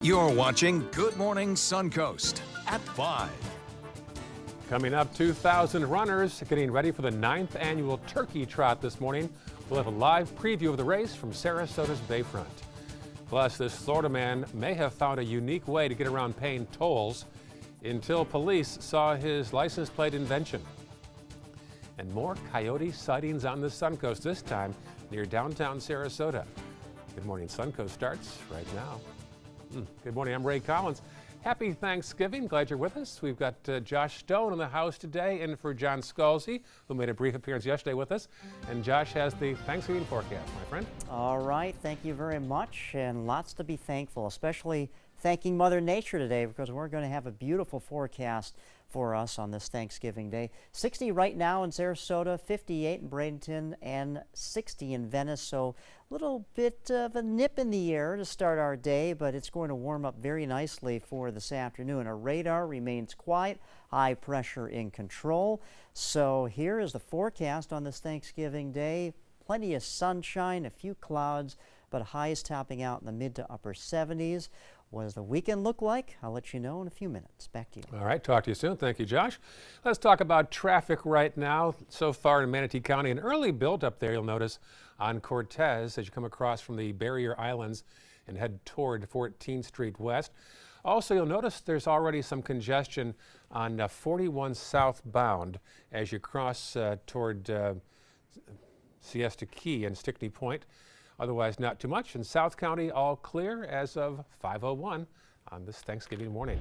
You're watching Good Morning Suncoast at 5. Coming up, 2,000 runners getting ready for the 9th annual Turkey Trot this morning. We'll have a live preview of the race from Sarasota's Bayfront. Plus, this Florida man may have found a unique way to get around paying tolls until police saw his license plate invention. And more coyote sightings on the Suncoast, this time near downtown Sarasota. Good Morning Suncoast starts right now. Good morning, I'm Ray Collins. Happy Thanksgiving, glad you're with us. We've got Josh Stone in the house today, and for John Scalzi, who made a brief appearance yesterday with us. And Josh has the Thanksgiving forecast, my friend. All right, thank you very much, and lots to be thankful, especially thanking Mother Nature today, because we're going to have a beautiful forecast for us on this Thanksgiving Day. 60 right now in Sarasota, 58 in Bradenton, and 60 in Venice. So a little bit of a nip in the air to start our day, but it's going to warm up very nicely for this afternoon. Our radar remains quiet, high pressure in control. So here is the forecast on this Thanksgiving Day. Plenty of sunshine, a few clouds, but highs topping out in the mid to upper 70s. What does the weekend look like? I'll let you know in a few minutes. Back to you. All right, talk to you soon. Thank you, Josh. Let's talk about traffic right now. So far in Manatee County, an early build up there, you'll notice, on Cortez as you come across from the Barrier Islands and head toward 14th Street West. Also, you'll notice there's already some congestion on 41 southbound as you cross toward Siesta Key and Stickney Point. Otherwise, not too much. In South County, all clear as of 5:01 on this Thanksgiving morning.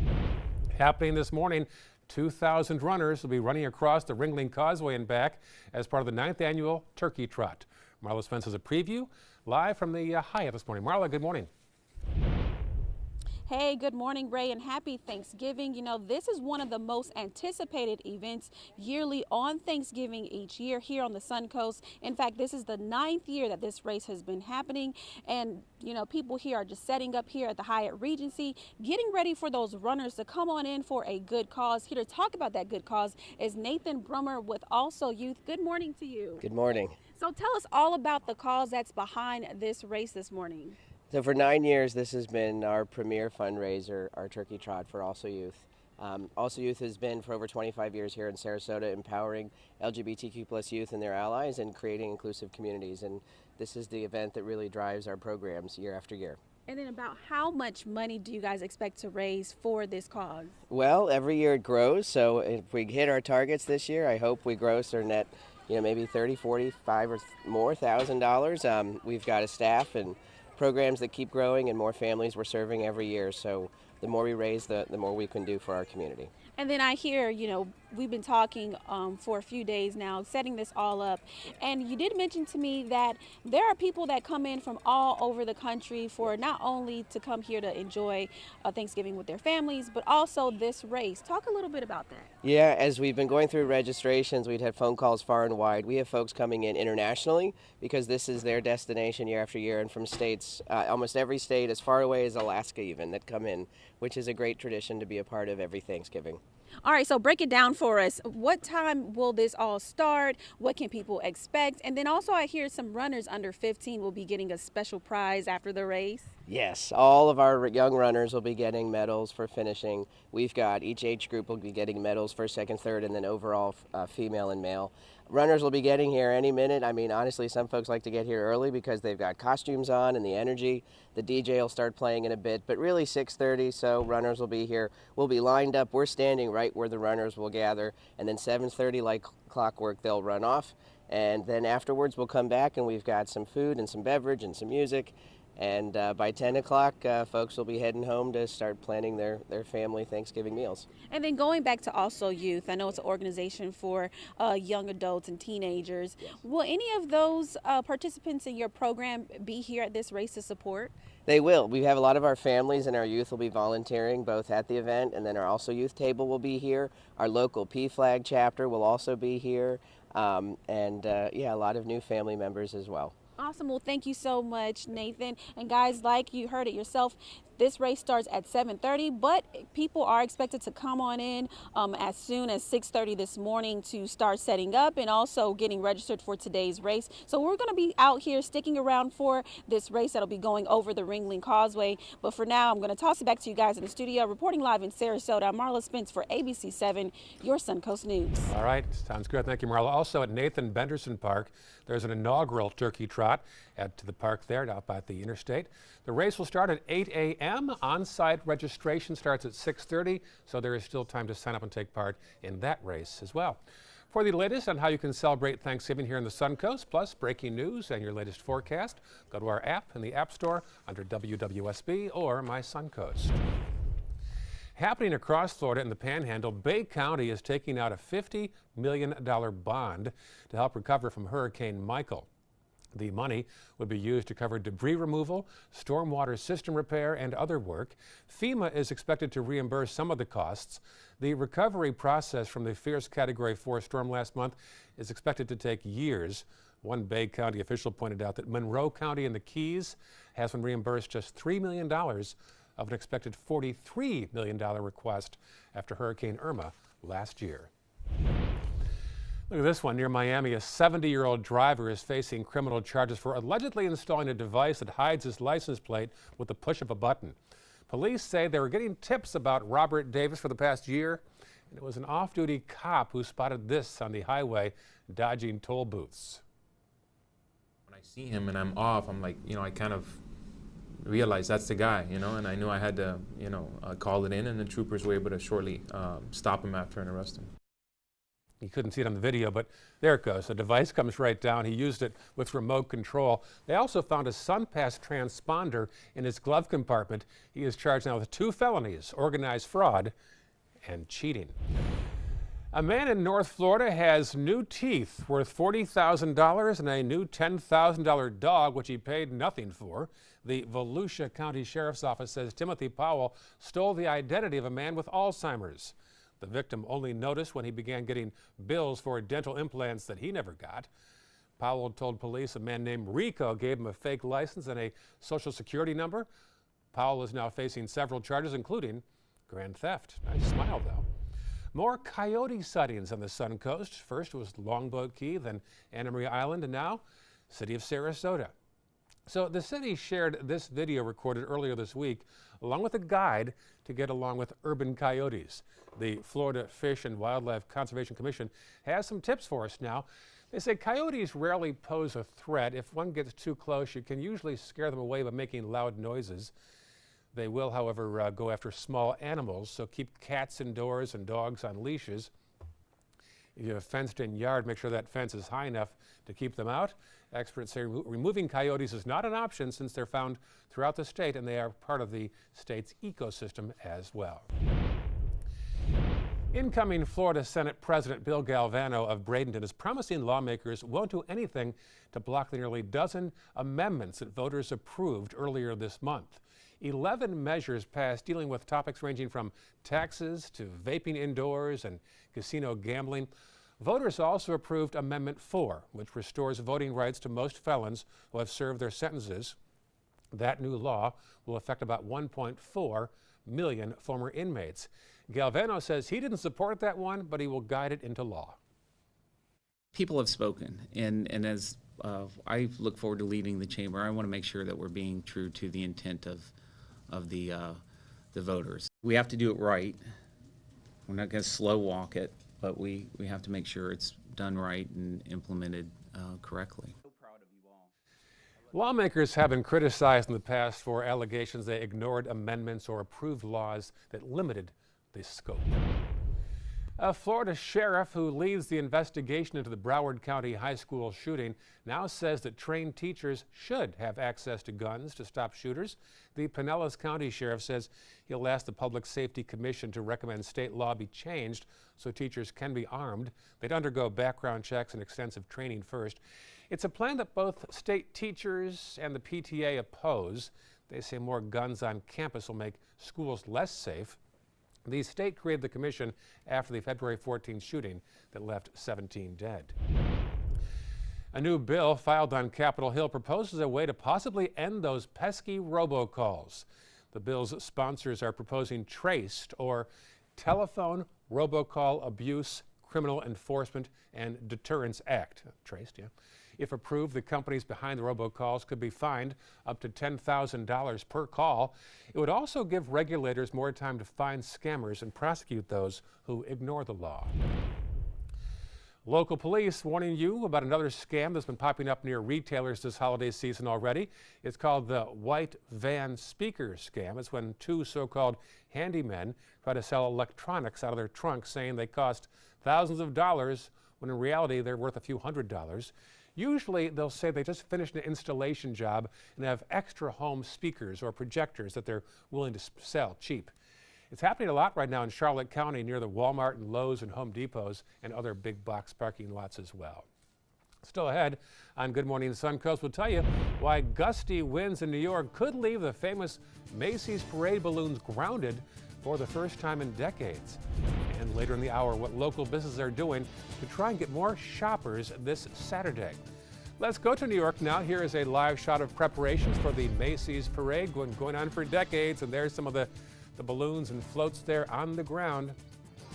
Happening this morning, 2,000 runners will be running across the Ringling Causeway and back as part of the 9th annual Turkey Trot. Marla Spence has a preview live from the Hyatt this morning. Marla, good morning. Hey, good morning, Ray, and happy Thanksgiving. You know, this is one of the most anticipated events yearly on Thanksgiving each year here on the Suncoast. In fact, this is the 9th year that this race has been happening. And, you know, people here are just setting up here at the Hyatt Regency, getting ready for those runners to come on in for a good cause. Here to talk about that good cause is Nathan Brummer with Also Youth. Good morning to you. Good morning. So tell us all about the cause that's behind this race this morning. So for 9 years, this has been our premier fundraiser, our Turkey Trot for Also Youth. Also Youth has been for over 25 years here in Sarasota, empowering LGBTQ+ youth and their allies and creating inclusive communities. And this is the event that really drives our programs year after year. And then about how much money do you guys expect to raise for this cause? Well, every year it grows. So if we hit our targets this year, I hope we gross our net, maybe $30, $45 or more $1,000. We've got a staff and programs that keep growing and more families we're serving every year. So the more we raise, the more we can do for our community. And then I hear, we've been talking for a few days now, setting this all up. And you did mention to me that there are people that come in from all over the country for not only to come here to enjoy Thanksgiving with their families, but also this race. Talk a little bit about that. Yeah, as we've been going through registrations, we'd had phone calls far and wide. We have folks coming in internationally because this is their destination year after year, and from states, almost every state as far away as Alaska even, that come in, which is a great tradition to be a part of every Thanksgiving. All right, so break it down for us. What time will this all start? What can people expect? And then also I hear some runners under 15 will be getting a special prize after the race. Yes, all of our young runners will be getting medals for finishing. We've got each age group will be getting medals first, second, third, and then overall female and male. Runners will be getting here any minute. I mean, honestly, some folks like to get here early because they've got costumes on and the energy. The DJ will start playing in a bit, but really 6:30, so runners will be here. We'll be lined up. We're standing right where the runners will gather, and then 7:30, like clockwork, they'll run off. And then afterwards, we'll come back, and we've got some food and some beverage and some music. And by 10 o'clock, folks will be heading home to start planning their family Thanksgiving meals. And then going back to Also Youth, I know it's an organization for young adults and teenagers. Yes. Will any of those participants in your program be here at this race to support? They will. We have a lot of our families and our youth will be volunteering both at the event, and then our Also Youth table will be here. Our local PFLAG chapter will also be here, a lot of new family members as well. Awesome. Well, thank you so much, Nathan. And guys, like you heard it yourself, This race starts at 7:30, but people are expected to come on in as soon as 6:30 this morning to start setting up and also getting registered for today's race. So we're going to be out here sticking around for this race that'll be going over the Ringling Causeway. But for now, I'm going to toss it back to you guys in the studio. Reporting live in Sarasota, I'm Marla Spence for ABC 7, your Suncoast News. All right, sounds good. Thank you, Marla. Also at Nathan Benderson Park, there's an inaugural turkey trot at the park there out by the interstate. The race will start at 8 a.m. On-site registration starts at 6:30, so there is still time to sign up and take part in that race as well. For the latest on how you can celebrate Thanksgiving here in the Suncoast, plus breaking news and your latest forecast, go to our app in the App Store under WWSB or My Suncoast. Happening across Florida in the Panhandle, Bay County is taking out a $50 million bond to help recover from Hurricane Michael. The money would be used to cover debris removal, stormwater system repair, and other work. FEMA is expected to reimburse some of the costs. The recovery process from the fierce Category 4 storm last month is expected to take years. One Bay County official pointed out that Monroe County in the Keys has been reimbursed just $3 million of an expected $43 million request after Hurricane Irma last year. Look at this one. Near Miami, a 70-year-old driver is facing criminal charges for allegedly installing a device that hides his license plate with the push of a button. Police say they were getting tips about Robert Davis for the past year, and it was an off-duty cop who spotted this on the highway dodging toll booths. When I see him and I'm off, I'm like, I kind of realized that's the guy, and I knew I had to, call it in, and the troopers were able to shortly stop him after and arrest him. You couldn't see it on the video, but there it goes. The device comes right down. He used it with remote control. They also found a SunPass transponder in his glove compartment. He is charged now with 2 felonies, organized fraud and cheating. A man in North Florida has new teeth worth $40,000 and a new $10,000 dog, which he paid nothing for. The Volusia County Sheriff's Office says Timothy Powell stole the identity of a man with Alzheimer's. The victim only noticed when he began getting bills for dental implants that he never got. Powell told police a man named Rico gave him a fake license and a social security number. Powell is now facing several charges, including grand theft. Nice smile, though. More coyote sightings on the Suncoast. First was Longboat Key, then Anna Maria Island, and now city of Sarasota. So the city shared this video recorded earlier this week, along with a guide to get along with urban coyotes. The Florida Fish and Wildlife Conservation Commission has some tips for us now. They say coyotes rarely pose a threat. If one gets too close, you can usually scare them away by making loud noises. They will, however, go after small animals, so keep cats indoors and dogs on leashes. If you have a fenced-in yard, make sure that fence is high enough to keep them out. Experts say removing coyotes is not an option since they're found throughout the state and they are part of the state's ecosystem as well. Incoming Florida Senate President Bill Galvano of Bradenton is promising lawmakers won't do anything to block the nearly dozen amendments that voters approved earlier this month. 11 measures passed dealing with topics ranging from taxes to vaping indoors and casino gambling. Voters also approved Amendment 4, which restores voting rights to most felons who have served their sentences. That new law will affect about 1.4 million former inmates. Galvano says he didn't support that one, but he will guide it into law. People have spoken, and as I look forward to leading the chamber, I want to make sure that we're being true to the intent of the voters. We have to do it right. We're not going to slow walk it, but we have to make sure it's done right and implemented correctly. Lawmakers have been criticized in the past for allegations they ignored amendments or approved laws that limited the scope. A Florida sheriff who leads the investigation into the Broward County High School shooting now says that trained teachers should have access to guns to stop shooters. The Pinellas County sheriff says he'll ask the Public Safety Commission to recommend state law be changed so teachers can be armed. They'd undergo background checks and extensive training first. It's a plan that both state teachers and the PTA oppose. They say more guns on campus will make schools less safe. The state created the commission after the February 14th shooting that left 17 dead. A new bill filed on Capitol Hill proposes a way to possibly end those pesky robocalls. The bill's sponsors are proposing TRACED, or Telephone Robocall Abuse Criminal Enforcement and Deterrence Act. TRACED, yeah. If approved, the companies behind the robocalls could be fined up to $10,000 per call. It would also give regulators more time to find scammers and prosecute those who ignore the law. Local police warning you about another scam that's been popping up near retailers this holiday season already. It's called the white van speaker scam. It's when two so-called handymen try to sell electronics out of their trunks, saying they cost thousands of dollars, when in reality they're worth a few $100s. Usually they'll say they just finished an installation job and have extra home speakers or projectors that they're willing to sell cheap. It's happening a lot right now in Charlotte County near the Walmart and Lowe's and Home Depots and other big box parking lots as well. Still ahead on Good Morning Suncoast, we'll tell you why gusty winds in New York could leave the famous Macy's parade balloons grounded for the first time in decades. And later in the hour, what local businesses are doing to try and get more shoppers this Saturday. Let's go to New York now. Here is a live shot of preparations for the Macy's parade going on for decades, and there's some of the balloons and floats there on the ground.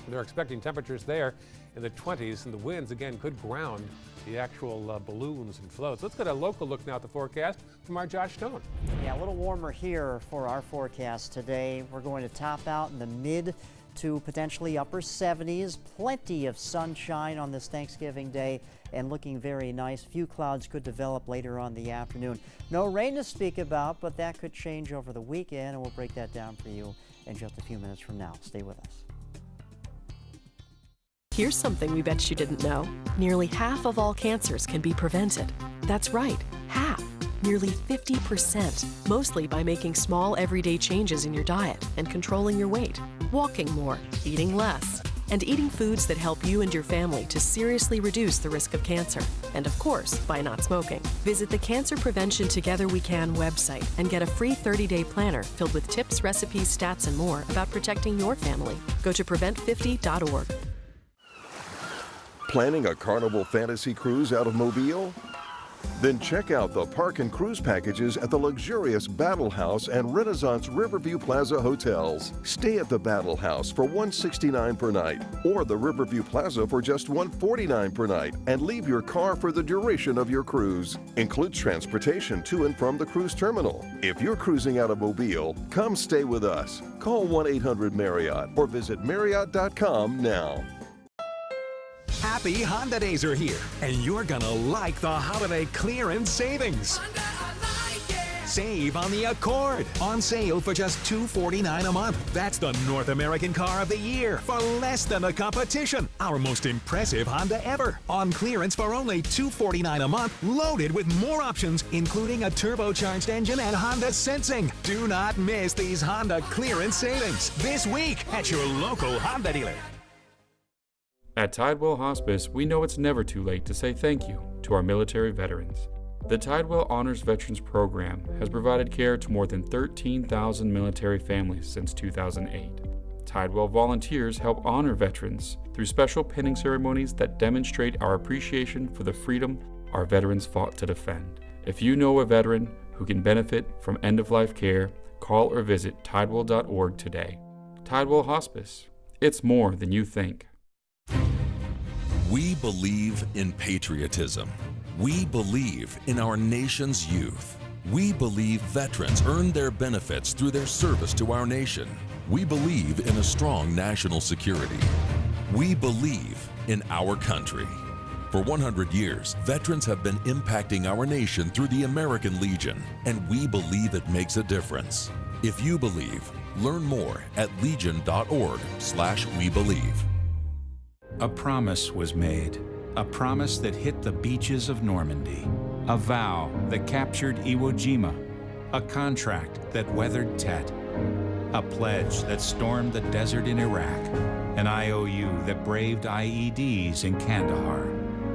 They're expecting temperatures there in the 20s, and the winds again could ground the actual balloons and floats. Let's get a local look now at the forecast from our Josh Stone. Yeah, a little warmer here for our forecast today. We're going to top out in the mid to potentially upper 70s. Plenty of sunshine on this Thanksgiving Day and looking very nice. Few clouds could develop later on the afternoon. No rain to speak about, but that could change over the weekend, and we'll break that down for you in just a few minutes from now. Stay with us. Here's something we bet you didn't know. Nearly half of all cancers can be prevented. That's right, half. Nearly 50%, mostly by making small everyday changes in your diet and controlling your weight, walking more, eating less, and eating foods that help you and your family to seriously reduce the risk of cancer. And of course, by not smoking. Visit the Cancer Prevention Together We Can website and get a free 30-day planner filled with tips, recipes, stats, and more about protecting your family. Go to prevent50.org. Planning a Carnival Fantasy Cruise out of Mobile? Then check out the park and cruise packages at the luxurious Battle House and Renaissance Riverview Plaza hotels. Stay at the Battle House for $169 per night, or the Riverview Plaza for just $149 per night, and leave your car for the duration of your cruise. Includes transportation to and from the cruise terminal. If you're cruising out of Mobile, come stay with us. Call 1-800-MARRIOTT or visit Marriott.com now. Happy Honda Days are here, and you're gonna like the holiday clearance savings. Save on the Accord, on sale for just $249 a month. That's the North American car of the year for less than the competition. Our most impressive Honda ever, on clearance for only $249 a month, loaded with more options, including a turbocharged engine and Honda Sensing. Do not miss these Honda clearance savings this week at your local Honda dealer. At Tidewell Hospice, we know it's never too late to say thank you to our military veterans. The Tidewell Honors Veterans Program has provided care to more than 13,000 military families since 2008. Tidewell volunteers help honor veterans through special pinning ceremonies that demonstrate our appreciation for the freedom our veterans fought to defend. If you know a veteran who can benefit from end-of-life care, call or visit tidewell.org today. Tidewell Hospice. It's more than you think. We believe in patriotism. We believe in our nation's youth. We believe veterans earn their benefits through their service to our nation. We believe in a strong national security. We believe in our country. For 100 years, veterans have been impacting our nation through the American Legion, and we believe it makes a difference. If you believe, learn more at legion.org/webelieve. A promise was made, a promise that hit the beaches of Normandy, a vow that captured Iwo Jima, a contract that weathered Tet, a pledge that stormed the desert in Iraq, an IOU that braved IEDs in Kandahar.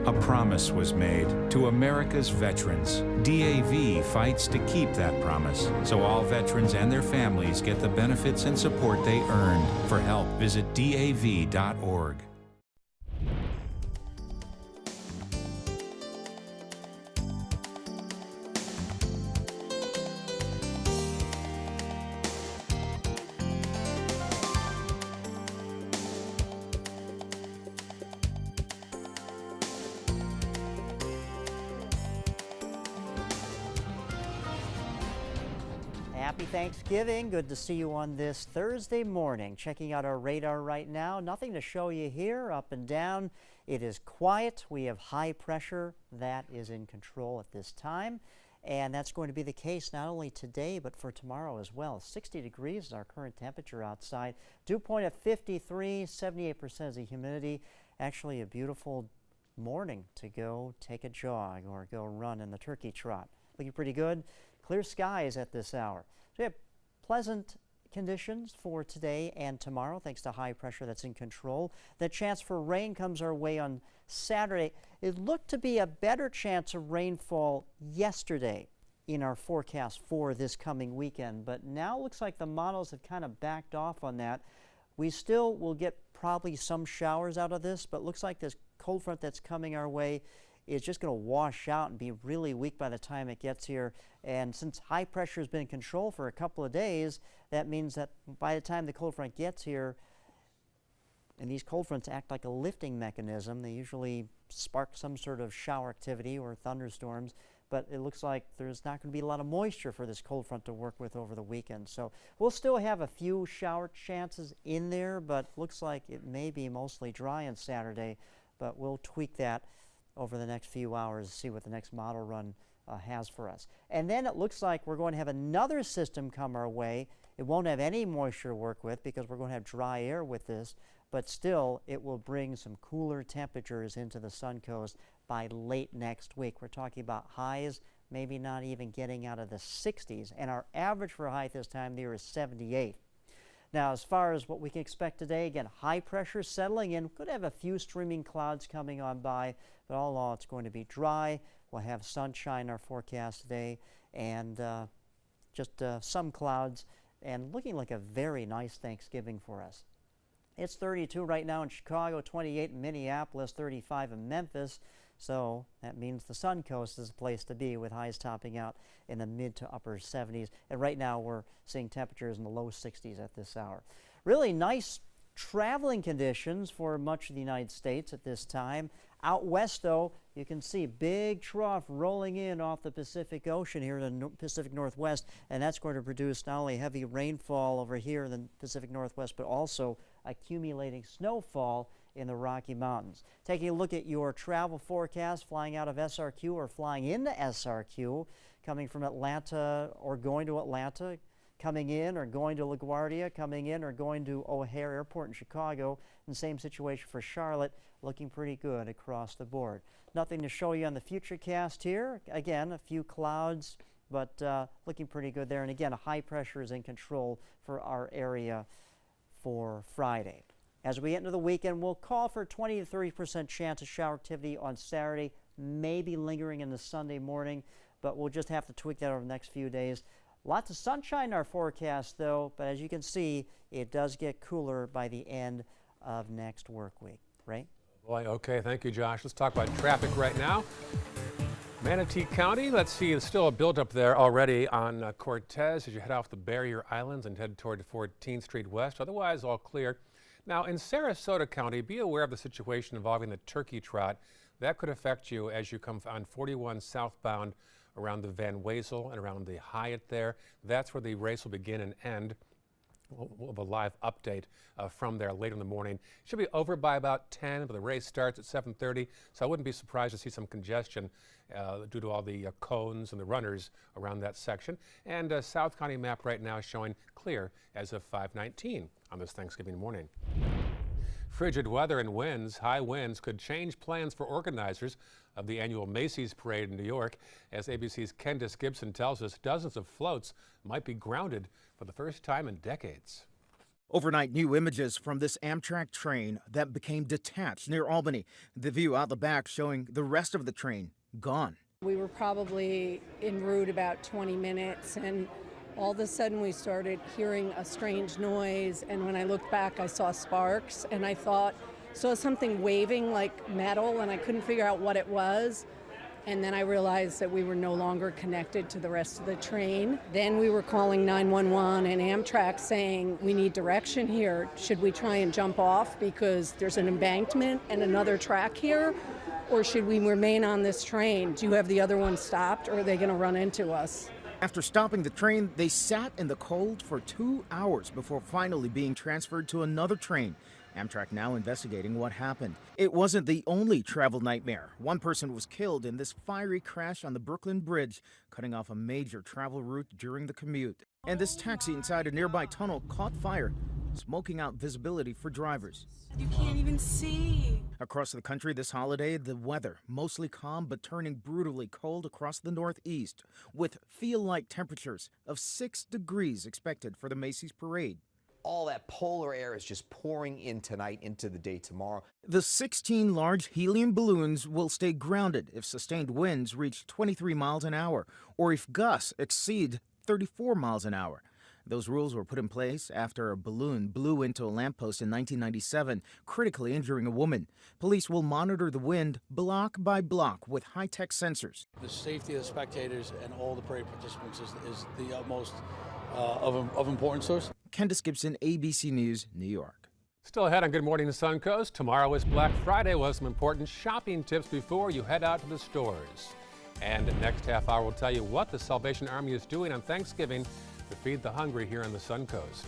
A promise was made to America's veterans. DAV fights to keep that promise, so all veterans and their families get the benefits and support they earned. For help, visit DAV.org. Happy Thanksgiving. Good to see you on this Thursday morning. Checking out our radar right now. Nothing to show you here, up and down. It is quiet. We have high pressure that is in control at this time. And that's going to be the case not only today, but for tomorrow as well. 60 degrees is our current temperature outside. Dew point at 53, 78% is the humidity. Actually a beautiful morning to go take a jog or go run in the turkey trot. Looking pretty good. Clear skies at this hour. So we have pleasant conditions for today and tomorrow thanks to high pressure that's in control. The chance for rain comes our way on Saturday. It looked to be a better chance of rainfall yesterday in our forecast for this coming weekend, but now it looks like the models have kind of backed off on that. We still will get probably some showers out of this, but looks like this cold front that's coming our way is just going to wash out and be really weak by the time it gets here. And since high pressure has been in control for a couple of days, that means that by the time the cold front gets here, and these cold fronts act like a lifting mechanism, they usually spark some sort of shower activity or thunderstorms, but it looks like there's not going to be a lot of moisture for this cold front to work with over the weekend. So we'll still have a few shower chances in there, but looks like it may be mostly dry on Saturday, but we'll tweak that over the next few hours to see what the next model run has for us. And then it looks like we're going to have another system come our way. It won't have any moisture to work with because we're going to have dry air with this, but still it will bring some cooler temperatures into the Suncoast by late next week. We're talking about highs maybe not even getting out of the 60s, and our average for a high this time of the year is 78. Now, as far as what we can expect today, again, high pressure settling in. Could have a few streaming clouds coming on by, but all in all, it's going to be dry. We'll have sunshine in our forecast today, and just some clouds, and looking like a very nice Thanksgiving for us. It's 32 right now in Chicago, 28 in Minneapolis, 35 in Memphis. So that means the Suncoast is a place to be with highs topping out in the mid to upper 70s. And right now we're seeing temperatures in the low 60s at this hour. Really nice traveling conditions for much of the United States at this time. Out west, though, you can see big trough rolling in off the Pacific Ocean here in the Pacific Northwest, and that's going to produce not only heavy rainfall over here in the Pacific Northwest, but also accumulating snowfall in the Rocky Mountains. Taking a look at your travel forecast, flying out of SRQ or flying into SRQ, coming from Atlanta or going to Atlanta, coming in or going to LaGuardia, coming in or going to O'Hare Airport in Chicago, and same situation for Charlotte, looking pretty good across the board. Nothing to show you on the Futurecast here. Again, a few clouds, but looking pretty good there. And again, a high pressure is in control for our area for Friday. As we get into the weekend, we'll call for 20 to 30% chance of shower activity on Saturday, maybe lingering into Sunday morning, but we'll just have to tweak that over the next few days. Lots of sunshine in our forecast, though, but as you can see, it does get cooler by the end of next work week. Ray? Boy, okay, thank you, Josh. Let's talk about traffic right now. Manatee County, let's see, there's still a buildup there already on Cortez as you head off the Barrier Islands and head toward 14th Street West. Otherwise, all clear. Now, in Sarasota County, be aware of the situation involving the turkey trot. That could affect you as you come on 41 southbound around the Van Wezel and around the Hyatt there. That's where the race will begin and end. We'll have a live update from there later in the morning. Should be over by about 10, but the race starts at 7:30, so I wouldn't be surprised to see some congestion due to all the cones and the runners around that section. And South County map right now showing clear as of 5:19 on this Thanksgiving morning. Frigid weather and winds, high winds, could change plans for organizers of the annual Macy's Parade in New York. As ABC's Candace Gibson tells us, dozens of floats might be grounded for the first time in decades. Overnight new images from this Amtrak train that became detached near Albany. The view out the back showing the rest of the train gone. We were probably en route about 20 minutes, and all of a sudden we started hearing a strange noise, and when I looked back I saw sparks, and I saw something waving like metal, and I couldn't figure out what it was. And then I realized that we were no longer connected to the rest of the train. Then we were calling 911 and Amtrak saying, we need direction here. Should we try and jump off because there's an embankment and another track here? Or should we remain on this train? Do you have the other one stopped, or are they going to run into us? After stopping the train, they sat in the cold for 2 hours before finally being transferred to another train. Amtrak now investigating what happened. It wasn't the only travel nightmare. One person was killed in this fiery crash on the Brooklyn Bridge, cutting off a major travel route during the commute. And this taxi inside a nearby tunnel caught fire, smoking out visibility for drivers. You can't even see. Across the country this holiday, the weather mostly calm but turning brutally cold across the Northeast, with feel-like temperatures of 6 degrees expected for the Macy's parade. All that polar air is just pouring in tonight into the day tomorrow. The 16 large helium balloons will stay grounded if sustained winds reach 23 miles an hour or if gusts exceed 34 miles an hour. Those rules were put in place after a balloon blew into a lamppost in 1997, critically injuring a woman. Police will monitor the wind block by block with high-tech sensors. The safety of the spectators and all the parade participants is the utmost of importance to us. Candace Gibson, ABC News, New York. Still ahead on Good Morning Suncoast. Tomorrow is Black Friday. We'll have some important shopping tips before you head out to the stores. And the next half hour will tell you what the Salvation Army is doing on Thanksgiving to feed the hungry here on the Suncoast.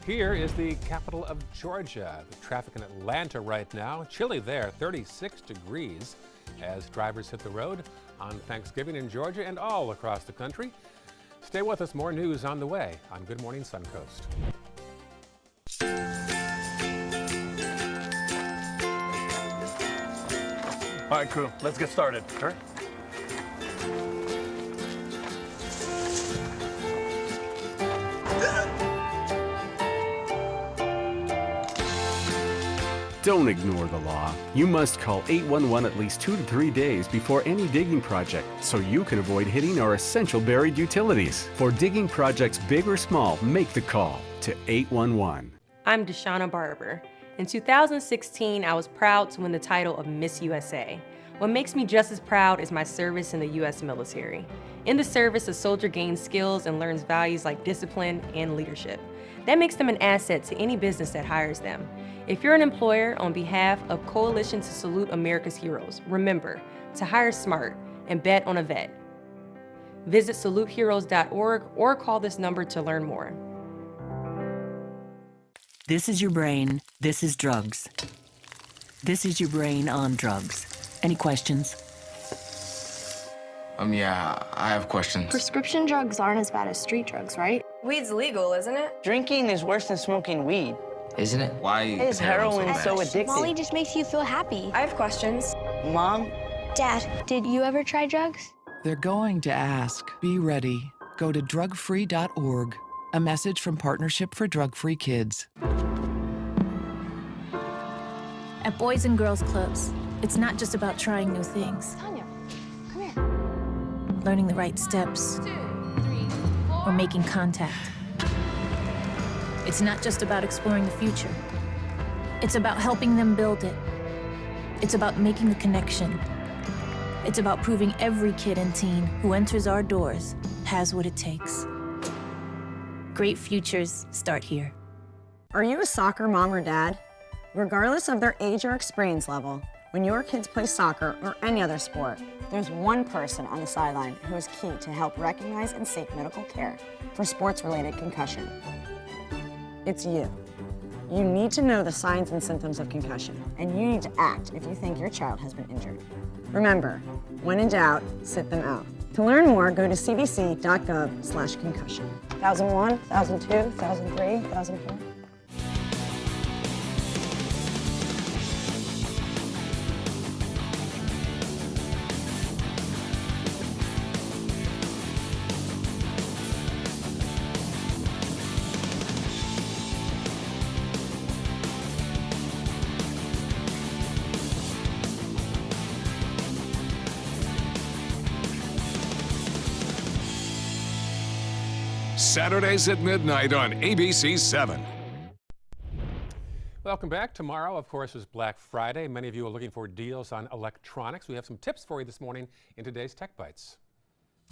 Here is the capital of Georgia. The traffic in Atlanta right now, chilly there, 36 degrees as drivers hit the road on Thanksgiving in Georgia and all across the country. Stay with us, more news on the way on Good Morning Suncoast. All right, crew, let's get started. Sure. Don't ignore the law. You must call 811 at least 2 to 3 days before any digging project so you can avoid hitting our essential buried utilities. For digging projects big or small, make the call to 811. I'm Deshauna Barber. In 2016, I was proud to win the title of Miss USA. What makes me just as proud is my service in the U.S. military. In the service, a soldier gains skills and learns values like discipline and leadership. That makes them an asset to any business that hires them. If you're an employer, on behalf of Coalition to Salute America's Heroes, remember to hire smart and bet on a vet. Visit saluteheroes.org or call this number to learn more. This is your brain. This is drugs. This is your brain on drugs. Any questions? Yeah, I have questions. Prescription drugs aren't as bad as street drugs, right? Weed's legal, isn't it? Drinking is worse than smoking weed. Isn't it? Why is heroin so addictive? Molly just makes you feel happy. I have questions. Mom? Dad, did you ever try drugs? They're going to ask. Be ready. Go to drugfree.org. A message from Partnership for Drug-Free Kids. At Boys and Girls Clubs, it's not just about trying new things. Tanya, come here. Learning the right steps. 2, 3, 4. Or making contact. It's not just about exploring the future. It's about helping them build it. It's about making the connection. It's about proving every kid and teen who enters our doors has what it takes. Great futures start here. Are you a soccer mom or dad? Regardless of their age or experience level, when your kids play soccer or any other sport, there's one person on the sideline who is key to help recognize and seek medical care for sports-related concussion. It's you. You need to know the signs and symptoms of concussion, and you need to act if you think your child has been injured. Remember, when in doubt, sit them out. To learn more, go to cdc.gov/concussion. 1001, 1002, 1003, 1004. Saturdays at midnight on ABC 7. Welcome back. Tomorrow, of course, is Black Friday. Many of you are looking for deals on electronics. We have some tips for you this morning in today's Tech Bites.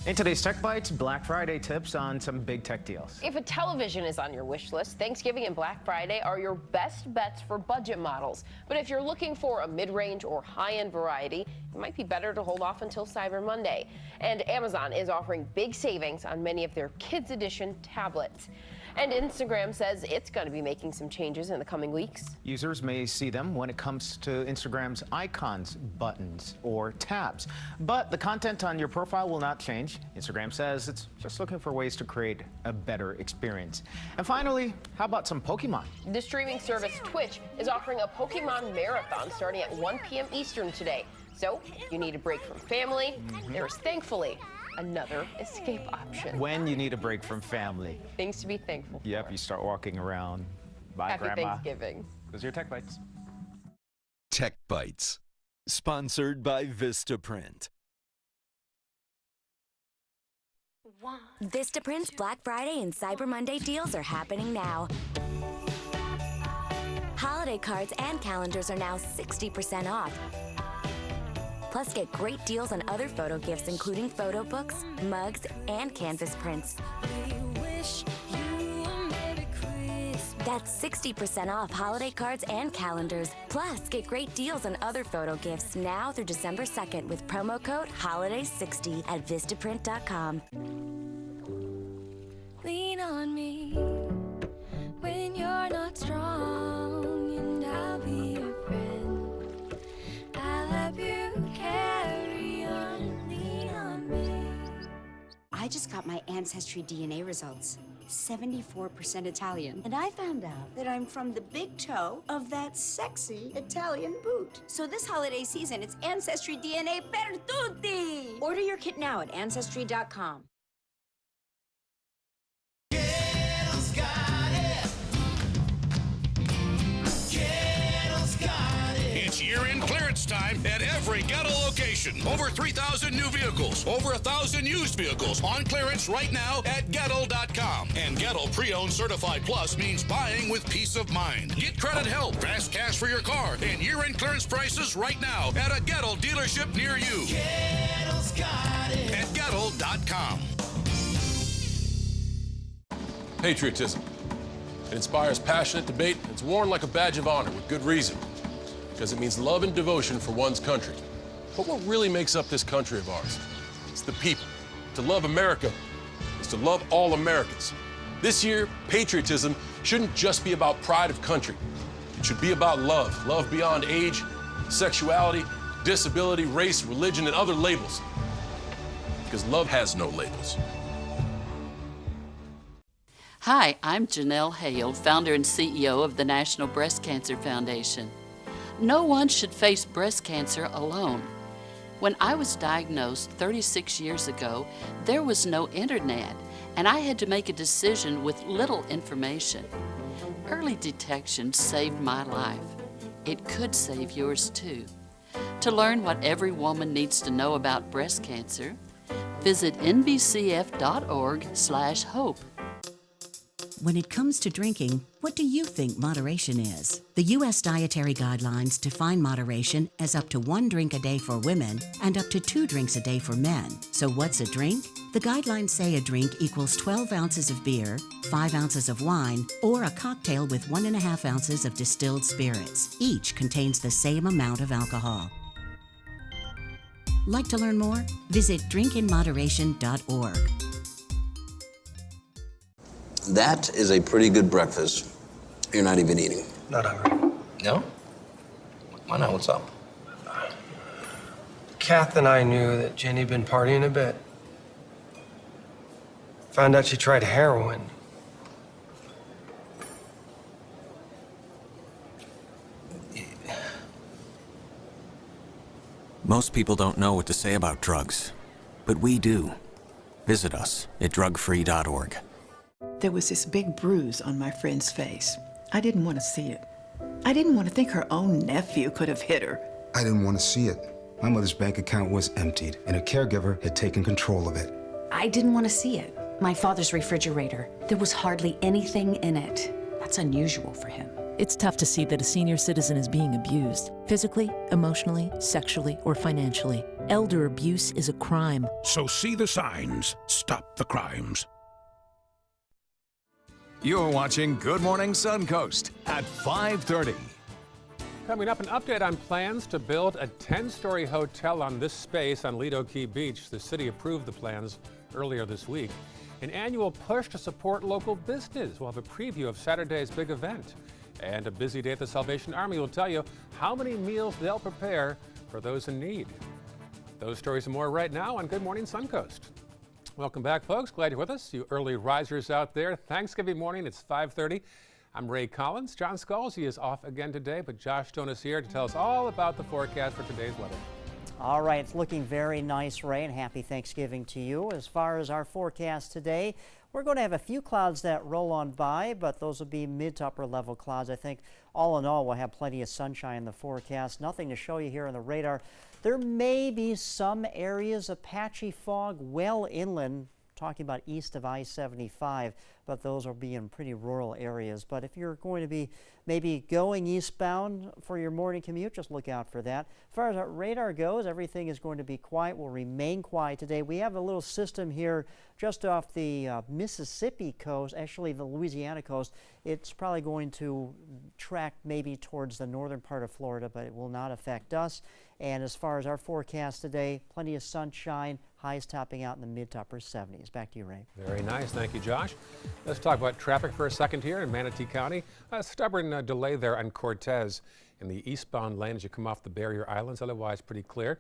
In today's Tech Bites, Black Friday tips on some big tech deals. If a television is on your wish list, Thanksgiving and Black Friday are your best bets for budget models. But if you're looking for a mid-range or high-end variety, it might be better to hold off until Cyber Monday. And Amazon is offering big savings on many of their Kids Edition tablets. And Instagram says it's going to be making some changes in the coming weeks. Users may see them when it comes to Instagram's icons, buttons, or tabs. But the content on your profile will not change. Instagram says it's just looking for ways to create a better experience. And finally, how about some Pokemon? The streaming service Twitch is offering a Pokemon marathon starting at 1 p.m. Eastern today. So if you need a break from family, there is thankfully another escape option. When you need a break from family. Things to be thankful for. Yep, you start walking around. Bye, Happy Grandma. Thanksgiving. Those are your Tech Bites. Tech Bites, sponsored by Vistaprint. Vistaprint's Black Friday and Cyber Monday deals are happening now. Holiday cards and calendars are now 60% off. Plus, get great deals on other photo gifts, including photo books, mugs, and canvas prints. That's 60% off holiday cards and calendars. Plus, get great deals on other photo gifts now through December 2nd with promo code HOLIDAY60 at Vistaprint.com. Lean on me when you're not strong, and I'll be your friend. I'll help you carry on. Lean on me. I just got my Ancestry DNA results. 74% Italian. And I found out that I'm from the big toe of that sexy Italian boot. So this holiday season, it's Ancestry DNA per tutti! Order your kit now at Ancestry.com. It's year-end clearance time at every Gettle location. Over 3,000 new vehicles, over 1,000 used vehicles on clearance right now at Gettle.com. And Gettle Pre-Owned Certified Plus means buying with peace of mind. Get credit help, fast cash for your car, and year-end clearance prices right now at a Gettle dealership near you. Gettle's got it. At Gettle.com. Patriotism. It inspires passionate debate. It's worn like a badge of honor with good reason, because it means love and devotion for one's country. But what really makes up this country of ours? It's the people. To love America is to love all Americans. This year, patriotism shouldn't just be about pride of country. It should be about love. Love beyond age, sexuality, disability, race, religion, and other labels. Because love has no labels. Hi, I'm Janelle Hale, founder and CEO of the National Breast Cancer Foundation. No one should face breast cancer alone. When I was diagnosed 36 years ago, there was no internet, and I had to make a decision with little information. Early detection saved my life. It could save yours too. To learn what every woman needs to know about breast cancer, visit nbcf.org/hope. When it comes to drinking, what do you think moderation is? The U.S. Dietary Guidelines define moderation as up to 1 drink a day for women and up to 2 drinks a day for men. So what's a drink? The guidelines say a drink equals 12 ounces of beer, 5 ounces of wine, or a cocktail with 1.5 ounces of distilled spirits. Each contains the same amount of alcohol. Like to learn more? Visit drinkinmoderation.org. That is a pretty good breakfast. You're not even eating. Not hungry. No? Why not? What's up? Kath and I knew that Jenny had been partying a bit. Found out she tried heroin. Most people don't know what to say about drugs, but we do. Visit us at drugfree.org. There was this big bruise on my friend's face. I didn't want to see it. I didn't want to think her own nephew could have hit her. I didn't want to see it. My mother's bank account was emptied, and a caregiver had taken control of it. I didn't want to see it. My father's refrigerator. There was hardly anything in it. That's unusual for him. It's tough to see that a senior citizen is being abused, physically, emotionally, sexually, or financially. Elder abuse is a crime. So see the signs. Stop the crimes. You're watching Good Morning Suncoast at 5:30. Coming up, an update on plans to build a 10-story hotel on this space on Lido Key Beach. The city approved the plans earlier this week. An annual push to support local business. We'll have a preview of Saturday's big event. And a busy day at the Salvation Army will tell you how many meals they'll prepare for those in need. Those stories and more right now on Good Morning Suncoast. Welcome back, folks. Glad you're with us. You early risers out there. Thanksgiving morning, it's 5:30. I'm Ray Collins. John Scalzi is off again today, but Josh Stone is here to tell us all about the forecast for today's weather. All right, it's looking very nice, Ray, and happy Thanksgiving to you. As far as our forecast today, we're going to have a few clouds that roll on by, but those will be mid to upper level clouds. I think all in all, we'll have plenty of sunshine in the forecast. Nothing to show you here on the radar. There may be some areas of patchy fog well inland, talking about east of I-75, but those will be in pretty rural areas. But if you're going to be maybe going eastbound for your morning commute, just look out for that. As far as our radar goes, everything is going to be quiet, will remain quiet today. We have a little system here just off the Mississippi coast, actually the Louisiana coast. It's probably going to track maybe towards the northern part of Florida, but it will not affect us. And as far as our forecast today, plenty of sunshine, highs topping out in the mid to upper 70s. Back to you, Ray. Very nice. Thank you, Josh. Let's talk about traffic for a second here in Manatee County. A stubborn delay there on Cortez in the eastbound lane as you come off the barrier islands, otherwise pretty clear.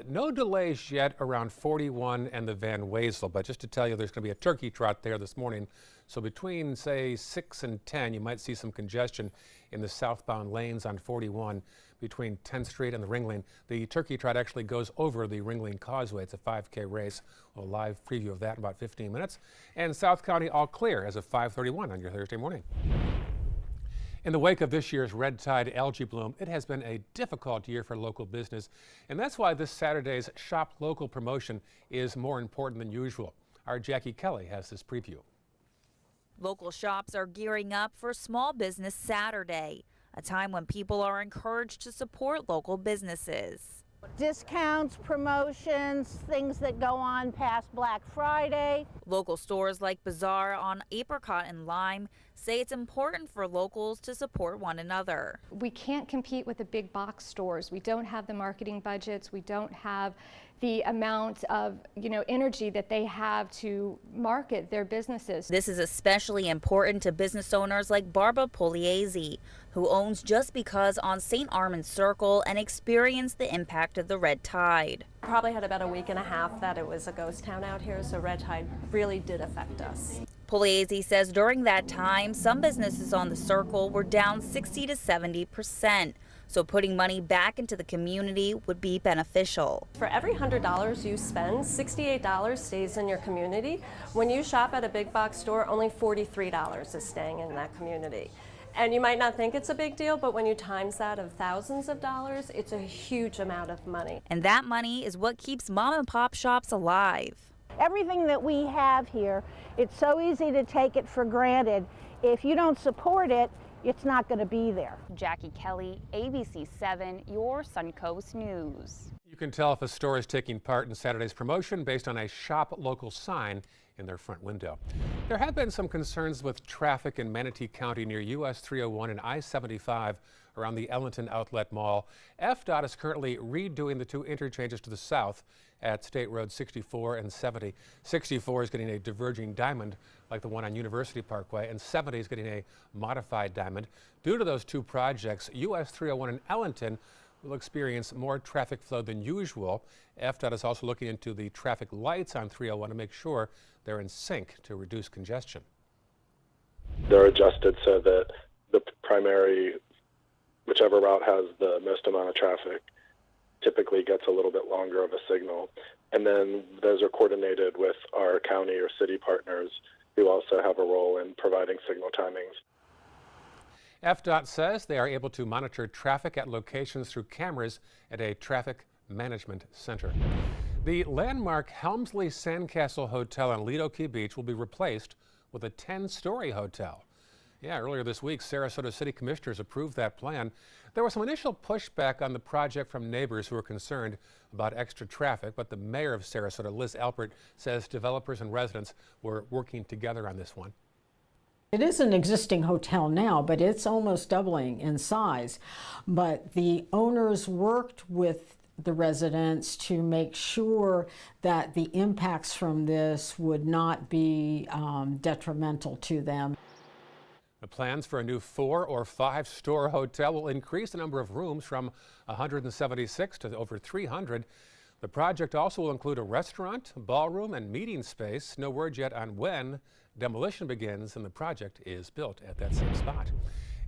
No delays yet around 41 and the Van Wezel, but just to tell you, there's going to be a turkey trot there this morning. So between, say, 6 and 10, you might see some congestion in the southbound lanes on 41 between 10th Street and the Ringling. The turkey trot actually goes over the Ringling Causeway. It's a 5K race. A live preview of that in about 15 minutes. And South County all clear as of 5:31 on your Thursday morning. In the wake of this year's red tide algae bloom, it has been a difficult year for local business, and that's why this Saturday's Shop Local promotion is more important than usual. Our Jackie Kelly has this preview. Local shops are gearing up for Small Business Saturday, a time when people are encouraged to support local businesses. Discounts, promotions, things that go on past Black Friday. Local stores like Bazaar on Apricot and Lime say it's important for locals to support one another. We can't compete with the big box stores. We don't have the marketing budgets. We don't have the amount of, energy that they have to market their businesses. This is especially important to business owners like Barbara Pugliese, who owns Just Because on St. Armand Circle and experienced the impact of the red tide. Probably had about a week and a half that it was a ghost town out here, so red tide really did affect us. Pugliese says during that time, some businesses on the circle were down 60 to 70%. So putting money back into the community would be beneficial. For every $100 you spend, $68 stays in your community. When you shop at a big box store, only $43 is staying in that community. And you might not think it's a big deal, but when you times that of thousands of dollars, it's a huge amount of money. And that money is what keeps mom and pop shops alive. Everything that we have here, it's so easy to take it for granted. If you don't support it, it's not going to be there. Jackie Kelly, ABC 7, your Suncoast News. You can tell if a store is taking part in Saturday's promotion based on a Shop Local sign in their front window. There have been some concerns with traffic in Manatee County near US 301 and I-75 around the Ellington Outlet Mall. FDOT is currently redoing the two interchanges to the south at State Road 64 and 70. 64 is getting a diverging diamond like the one on University Parkway, and 70 is getting a modified diamond. Due to those two projects, US 301 and Ellington will experience more traffic flow than usual. FDOT is also looking into the traffic lights on 301 to make sure they're in sync to reduce congestion. They're adjusted so that the primary, whichever route has the most amount of traffic, typically gets a little bit longer of a signal. And then those are coordinated with our county or city partners who also have a role in providing signal timings. FDOT says they are able to monitor traffic at locations through cameras at a traffic management center. The landmark Helmsley Sandcastle Hotel on Lido Key Beach will be replaced with a 10-story hotel. Yeah, earlier this week, Sarasota City Commissioners approved that plan. There was some initial pushback on the project from neighbors who were concerned about extra traffic, but the mayor of Sarasota, Liz Alpert, says developers and residents were working together on this one. It is an existing hotel now, but it's almost doubling in size. But the owners worked with the residents to make sure that the impacts from this would not be detrimental to them. The plans for a new 4- or 5-store hotel will increase the number of rooms from 176 to over 300. The project also will include a restaurant, ballroom, and meeting space. No word yet on when demolition begins and the project is built at that same spot.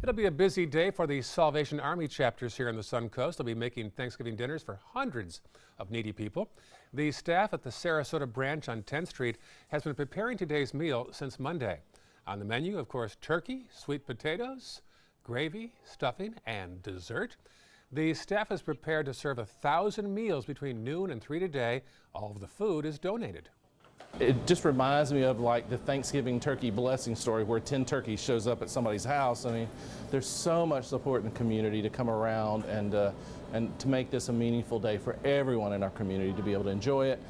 It'll be a busy day for the Salvation Army chapters here in the Suncoast. They'll be making Thanksgiving dinners for hundreds of needy people. The staff at the Sarasota branch on 10th Street has been preparing today's meal since Monday. On the menu, of course, turkey, sweet potatoes, gravy, stuffing, and dessert. The staff is prepared to serve 1,000 meals between noon and 3 today. All of the food is donated. It just reminds me of like the Thanksgiving turkey blessing story where 10 turkeys shows up at somebody's house. I mean, there's so much support in the community to come around and to make this a meaningful day for everyone in our community to be able to enjoy it.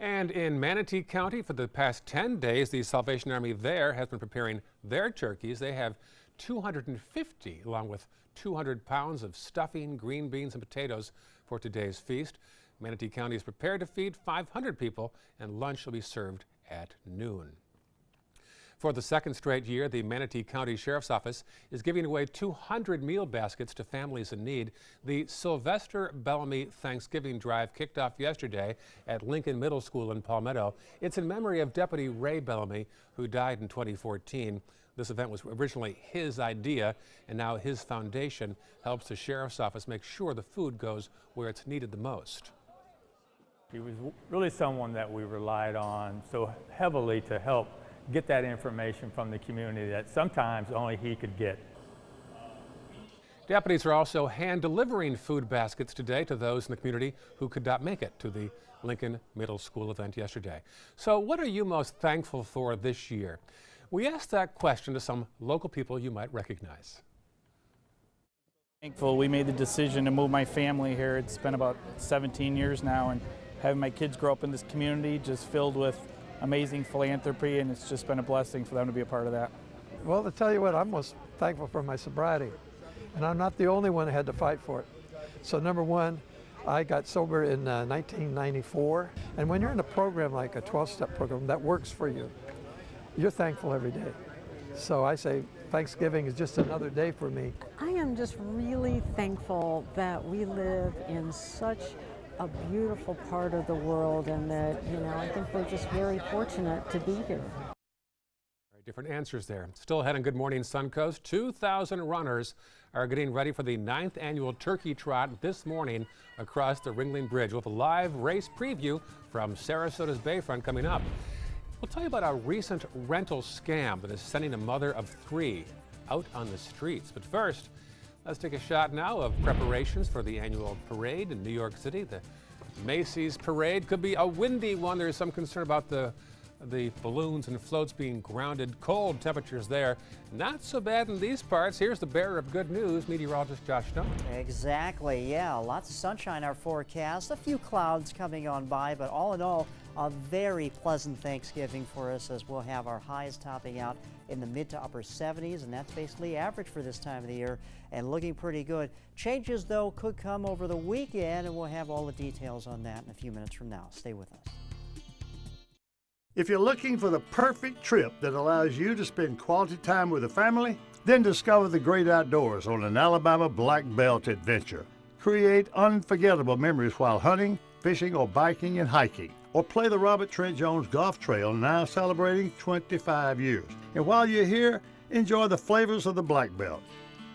And in Manatee County, for the past 10 days, the Salvation Army there has been preparing their turkeys. They have 250, along with 200 pounds of stuffing, green beans, and potatoes for today's feast. Manatee County is prepared to feed 500 people, and lunch will be served at noon. For the second straight year, the Manatee County Sheriff's Office is giving away 200 meal baskets to families in need. The Sylvester Bellamy Thanksgiving Drive kicked off yesterday at Lincoln Middle School in Palmetto. It's in memory of Deputy Ray Bellamy, who died in 2014. This event was originally his idea, and now his foundation helps the Sheriff's Office make sure the food goes where it's needed the most. He was really someone that we relied on so heavily to help get that information from the community that sometimes only he could get. Deputies are also hand delivering food baskets today to those in the community who could not make it to the Lincoln Middle School event yesterday. So what are you most thankful for this year? We asked that question to some local people you might recognize. Thankful we made the decision to move my family here. It's been about 17 years now, and having my kids grow up in this community just filled with amazing philanthropy, and it's just been a blessing for them to be a part of that. Well, to tell you what, I'm most thankful for my sobriety, and I'm not the only one that had to fight for it. So number one, I got sober in 1994, and when you're in a program like a 12-step program that works for you, you're thankful every day. So I say Thanksgiving is just another day for me. I am just really thankful that we live in such a beautiful part of the world, and that, you know, I think we're just very fortunate to be here. Very different answers there. Still ahead on Good Morning Suncoast, 2,000 runners are getting ready for the 9th annual Turkey Trot this morning across the Ringling Bridge. With a live race preview from Sarasota's Bayfront coming up. We'll tell you about a recent rental scam that is sending a mother of 3 out on the streets. But first, let's take a shot now of preparations for the annual parade in New York City. The Macy's parade could be a windy one. There's some concern about the balloons and floats being grounded. Cold temperatures there. Not so bad in these parts. Here's the bearer of good news, meteorologist Josh Stone. Exactly, yeah. Lots of sunshine in our forecast. A few clouds coming on by, but all in all, a very pleasant Thanksgiving for us, as we'll have our highs topping out in the mid to upper 70s, and that's basically average for this time of the year and looking pretty good. Changes, though, could come over the weekend, and we'll have all the details on that in a few minutes from now. Stay with us. If you're looking for the perfect trip that allows you to spend quality time with the family, then discover the great outdoors on an Alabama Black Belt adventure. Create unforgettable memories while hunting, fishing, or biking and hiking. Or play the Robert Trent Jones Golf Trail, now celebrating 25 years. And while you're here, enjoy the flavors of the Black Belt.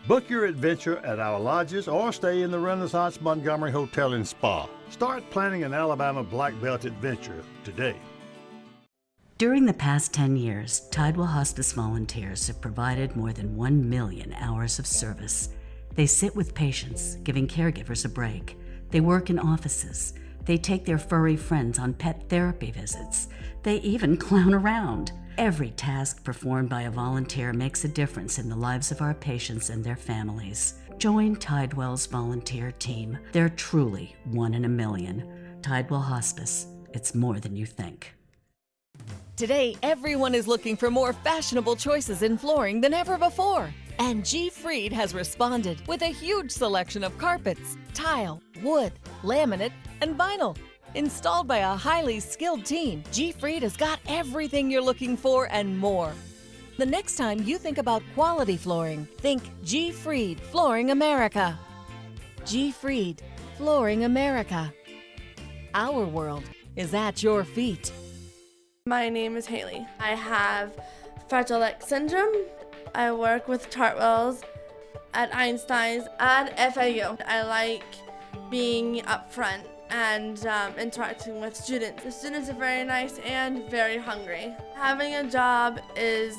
Book your adventure at our lodges or stay in the Renaissance Montgomery Hotel and Spa. Start planning an Alabama Black Belt adventure today. During the past 10 years, Tidewell Hospice volunteers have provided more than 1 million hours of service. They sit with patients, giving caregivers a break. They work in offices. They take their furry friends on pet therapy visits. They even clown around. Every task performed by a volunteer makes a difference in the lives of our patients and their families. Join Tidewell's volunteer team. They're truly one in a million. Tidewell Hospice. It's more than you think. Today, everyone is looking for more fashionable choices in flooring than ever before. And G. Fried has responded with a huge selection of carpets, tile, wood, laminate, and vinyl. Installed by a highly skilled team, G. Fried has got everything you're looking for and more. The next time you think about quality flooring, think G. Fried Flooring America. G. Fried Flooring America. Our world is at your feet. My name is Haley. I have Fragile X syndrome. I work with Chartwells at Einstein's and FAU. I like being up front and interacting with students. The students are very nice and very hungry. Having a job is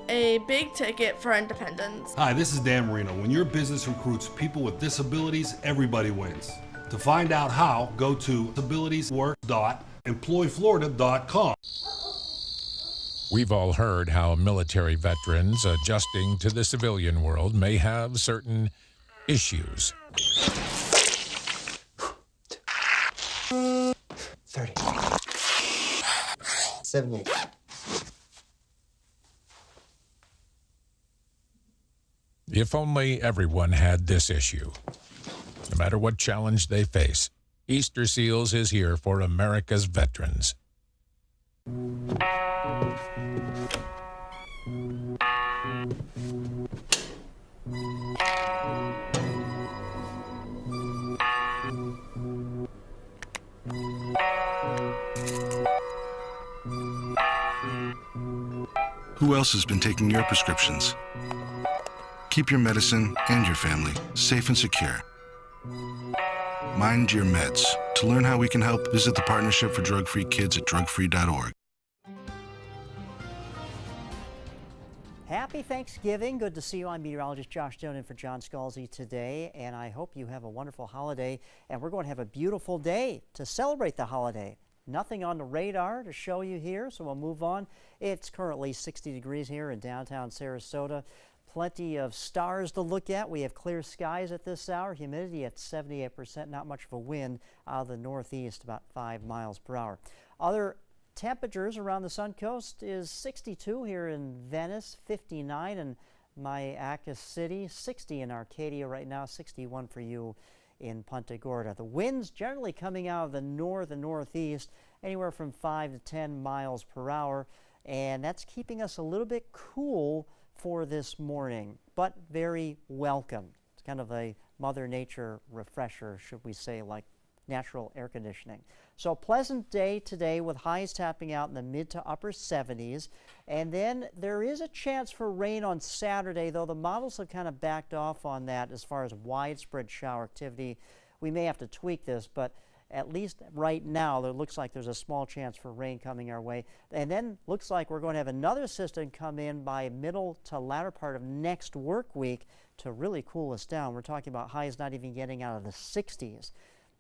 a big ticket for independence. Hi, this is Dan Marino. When your business recruits people with disabilities, everybody wins. To find out how, go to disabilitieswork.employflorida.com. We've all heard how military veterans adjusting to the civilian world may have certain issues. 30. 78. If only everyone had this issue. No matter what challenge they face, Easter Seals is here for America's veterans. Who else has been taking your prescriptions? Keep your medicine and your family safe and secure. Mind your meds. To learn how we can help, visit the Partnership for Drug-Free Kids at drugfree.org. Happy Thanksgiving. Good to see you. I'm meteorologist Josh Stone in for John Scalzi today, and I hope you have a wonderful holiday, and we're going to have a beautiful day to celebrate the holiday. Nothing on the radar to show you here, so we'll move on. It's currently 60 degrees here in downtown Sarasota. Plenty of stars to look at. We have clear skies at this hour. Humidity at 78%. Not much of a wind out of the northeast, about 5 miles per hour. Other temperatures around the Suncoast is 62 here in Venice, 59 in Mayaca City, 60 in Arcadia right now, 61 for you in Punta Gorda. The winds generally coming out of the north and northeast, anywhere from 5 to 10 miles per hour, and that's keeping us a little bit cool for this morning, but very welcome. It's kind of a Mother Nature refresher, should we say, like natural air conditioning. So pleasant day today with highs tapping out in the mid to upper 70s. And then there is a chance for rain on Saturday, though the models have kind of backed off on that as far as widespread shower activity. We may have to tweak this, but at least right now, it looks like there's a small chance for rain coming our way. And then looks like we're going to have another system come in by middle to latter part of next work week to really cool us down. We're talking about highs not even getting out of the 60s.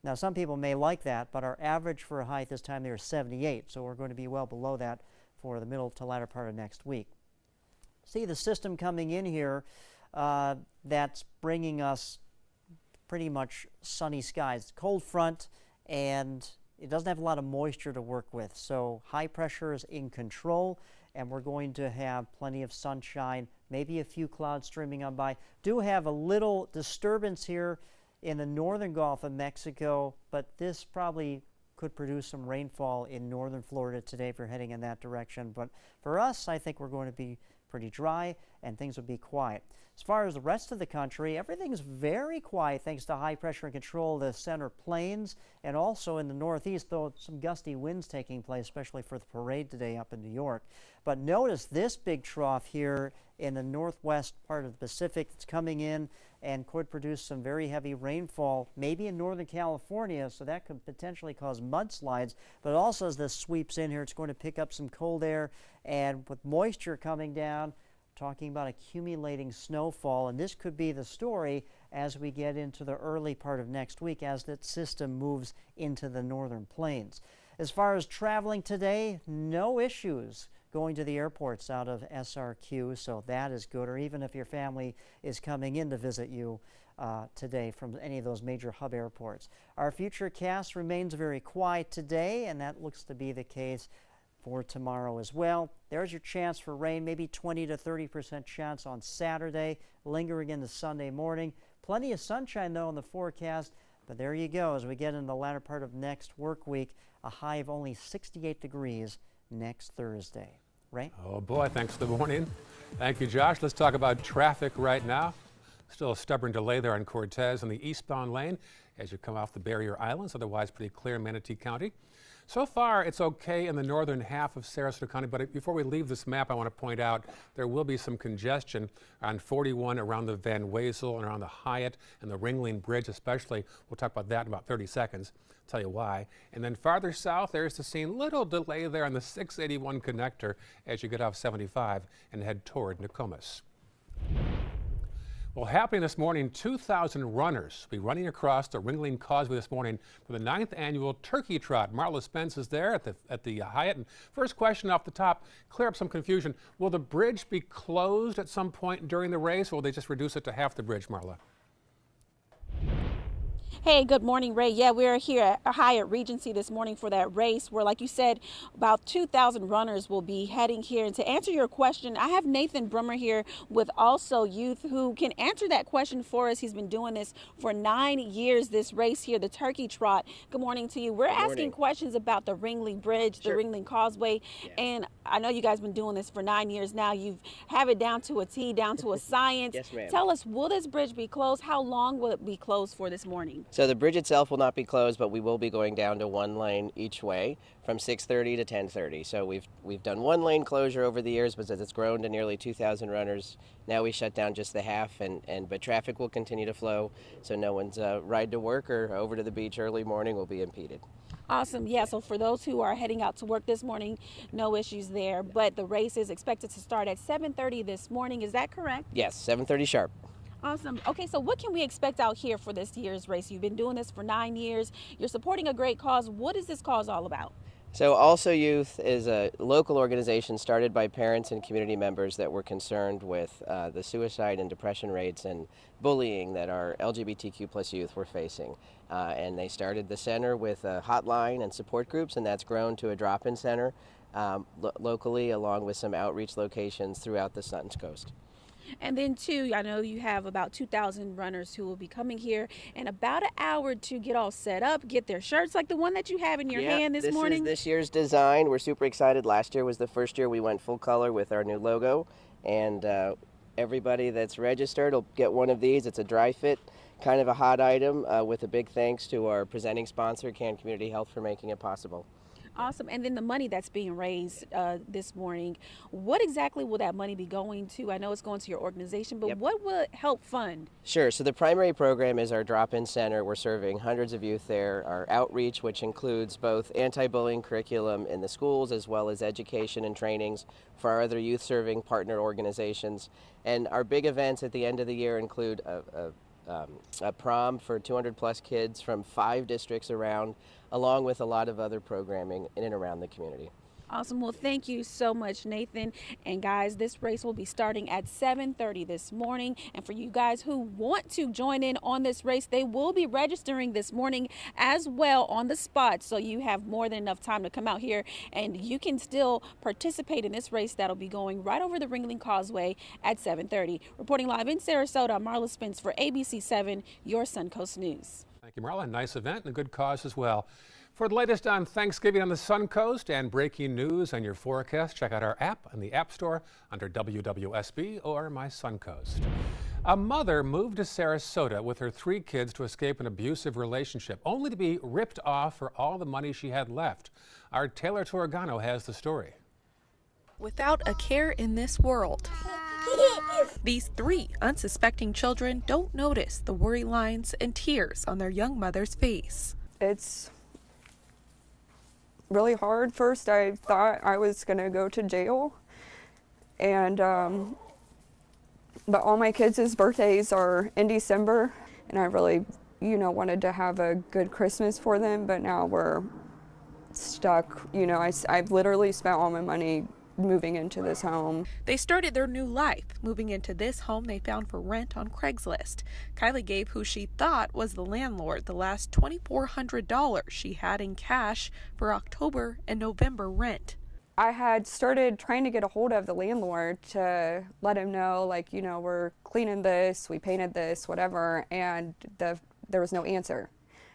Now, some people may like that, but our average for a high at this time there is 78, so we're going to be well below that for the middle to latter part of next week. See the system coming in here that's bringing us pretty much sunny skies. Cold front, and it doesn't have a lot of moisture to work with, so high pressure is in control, and we're going to have plenty of sunshine, maybe a few clouds streaming on by. Do have a little disturbance here in the northern Gulf of Mexico, but this probably could produce some rainfall in northern Florida today if you're heading in that direction. But for us, I think we're going to be pretty dry and things will be quiet. As far as the rest of the country, everything's very quiet thanks to high pressure and control of the center plains and also in the northeast, though some gusty winds taking place, especially for the parade today up in New York. But notice this big trough here in the northwest part of the Pacific that's coming in and could produce some very heavy rainfall, maybe in Northern California, so that could potentially cause mudslides. But also as this sweeps in here, it's going to pick up some cold air, and with moisture coming down, talking about accumulating snowfall, and this could be the story as we get into the early part of next week as that system moves into the northern plains. As far as traveling today, no issues. going to the airports out of SRQ, so that is good. Or even if your family is coming in to visit you today from any of those major hub airports. Our futurecast remains very quiet today, and that looks to be the case for tomorrow as well. There's your chance for rain, maybe 20 to 30% chance on Saturday, lingering into Sunday morning. Plenty of sunshine, though, in the forecast. But there you go, as we get in the latter part of next work week, a high of only 68 degrees next Thursday. Ray? Oh boy, thanks for the morning. Thank you, Josh. Let's talk about traffic right now. Still a stubborn delay there on Cortez on the eastbound lane as you come off the barrier islands, otherwise pretty clear in Manatee County. So far, it's okay in the northern half of Sarasota County, but before we leave this map, I want to point out there will be some congestion on 41 around the Van Wezel and around the Hyatt and the Ringling Bridge especially. We'll talk about that in about 30 seconds. I'll tell you why. And then farther south, there's the scene. Little delay there on the 681 connector as you get off 75 and head toward Nokomis. Well, happening this morning, 2,000 runners will be running across the Ringling Causeway this morning for the 9th annual Turkey Trot. Marla Spence is there at the Hyatt. And first question off the top, clear up some confusion. Will the bridge be closed at some point during the race, or will they just reduce it to half the bridge, Marla? Hey, good morning, Ray. Yeah, we're here at Hyatt Regency this morning for that race where, like you said, about 2,000 runners will be heading here. And to answer your question, I have Nathan Brummer here with Also Youth who can answer that question for us. He's been doing this for 9 years, this race here, the Turkey Trot. Good morning to you. We're asking questions about the Ringling Bridge, the Ringling Causeway. Yeah. And I know you guys have been doing this for 9 years now. You have it down to a T, down to a science. Yes, ma'am. Tell us, will this bridge be closed? How long will it be closed for this morning? So the bridge itself will not be closed, but we will be going down to one lane each way from 6:30 to 10:30. So we've done one lane closure over the years, but as it's grown to nearly 2,000 runners, now we shut down just the half, but traffic will continue to flow, so no one's ride to work or over to the beach early morning will be impeded. Awesome. Yeah, so for those who are heading out to work this morning, no issues there, but the race is expected to start at 7:30 this morning. Is that correct? Yes, 7:30 sharp. Awesome. Okay, so what can we expect out here for this year's race? You've been doing this for 9 years. You're supporting a great cause. What is this cause all about? So Also Youth is a local organization started by parents and community members that were concerned with the suicide and depression rates and bullying that our LGBTQ+ youth were facing. And they started the center with a hotline and support groups, and that's grown to a drop-in center locally, along with some outreach locations throughout the Suncoast. And then too, I know you have about 2,000 runners who will be coming here in about an hour to get all set up, get their shirts like the one that you have in your hand this morning. This is this year's design. We're super excited. Last year was the first year we went full color with our new logo, and everybody that's registered will get one of these. It's a dry fit, kind of a hot item, with a big thanks to our presenting sponsor, Can Community Health, for making it possible. Awesome. And then the money that's being raised this morning, what exactly will that money be going to? I know it's going to your organization, but what will it help fund? Sure. So the primary program is our drop-in center. We're serving hundreds of youth there. Our outreach, which includes both anti-bullying curriculum in the schools as well as education and trainings for our other youth-serving partner organizations. And our big events at the end of the year include a prom for 200+ kids from 5 districts around, along with a lot of other programming in and around the community. Awesome. Well, thank you so much, Nathan. And guys, this race will be starting at 7:30 this morning. And for you guys who want to join in on this race, they will be registering this morning as well on the spot. So you have more than enough time to come out here and you can still participate in this race that'll be going right over the Ringling Causeway at 7:30. Reporting live in Sarasota, I'm Marla Spence for ABC 7, your Suncoast News. Thank you, Marla. Nice event and a good cause as well. For the latest on Thanksgiving on the Suncoast and breaking news on your forecast, check out our app on the App Store under WWSB or My Suncoast. A mother moved to Sarasota with her 3 kids to escape an abusive relationship, only to be ripped off for all the money she had left. Our Taylor Torregano has the story. Without a care in this world, these 3 unsuspecting children don't notice the worry lines and tears on their young mother's face. It's really hard. First, I thought I was going to go to jail, and but all my kids' birthdays are in December, and I really, wanted to have a good Christmas for them, but now we're stuck. I've literally spent all my money moving into this home. They started their new life, moving into this home they found for rent on Craigslist. Kylie gave who she thought was the landlord the last $2,400 she had in cash for October and November rent. I had started trying to get a hold of the landlord to let him know, like, you know, we're cleaning this, we painted this, whatever, and there was no answer,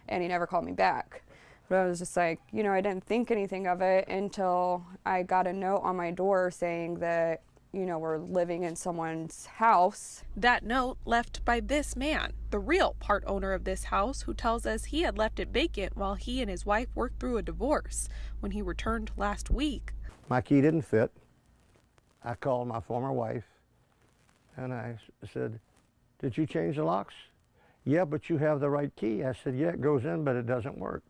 and he never called me back. But I was just like, you know, I didn't think anything of it until I got a note on my door saying that, you know, we're living in someone's house. That note left by this man, the real part owner of this house, who tells us he had left it vacant while he and his wife worked through a divorce. When he returned last week, my key didn't fit. I called my former wife and I said, did you change the locks? Yeah, but you have the right key. I said, yeah, it goes in, but it doesn't work.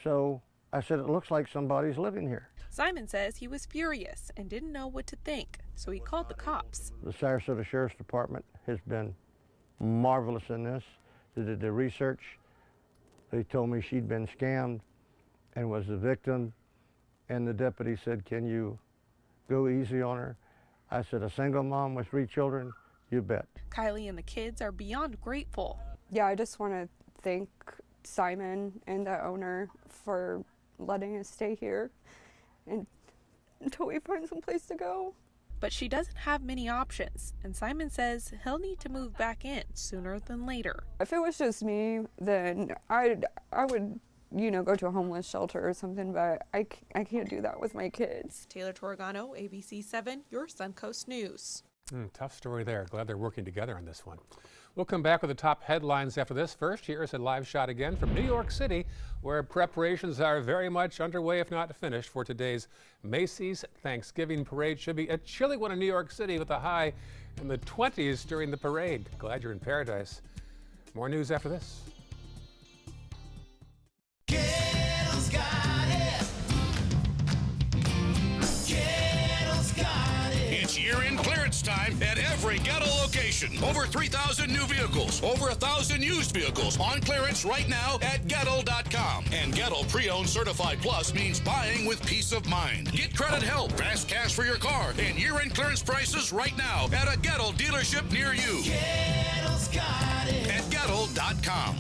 So I said, it looks like somebody's living here. Simon says he was furious and didn't know what to think, so he called the cops. The Sarasota Sheriff's Department has been marvelous in this. They did the research. They told me she'd been scammed and was the victim. And the deputy said, can you go easy on her? I said, a single mom with 3 children, you bet. Kylie and the kids are beyond grateful. Yeah, I just want to thank Simon and the owner for letting us stay here until we find some place to go. But she doesn't have many options, and Simon says he'll need to move back in sooner than later. If it was just me, then I would, you know, go to a homeless shelter or something, but I can't do that with my kids. Taylor Torregano, ABC 7, your Suncoast News. Tough story there. Glad they're working together on this one. We'll come back with the top headlines after this. First, here's a live shot again from New York City, where preparations are very much underway, if not finished, for today's Macy's Thanksgiving Parade. Should be a chilly one in New York City with a high in the 20s during the parade. Glad you're in paradise. More news after this. It's year-end clearance time at every Ghetto location. Over 3,000 new vehicles, over 1,000 used vehicles on clearance right now at Gettle.com. And Gettle Pre-Owned Certified Plus means buying with peace of mind. Get credit help, fast cash for your car, and year-end clearance prices right now at a Gettle dealership near you. Gettle's got it. At Gettle.com.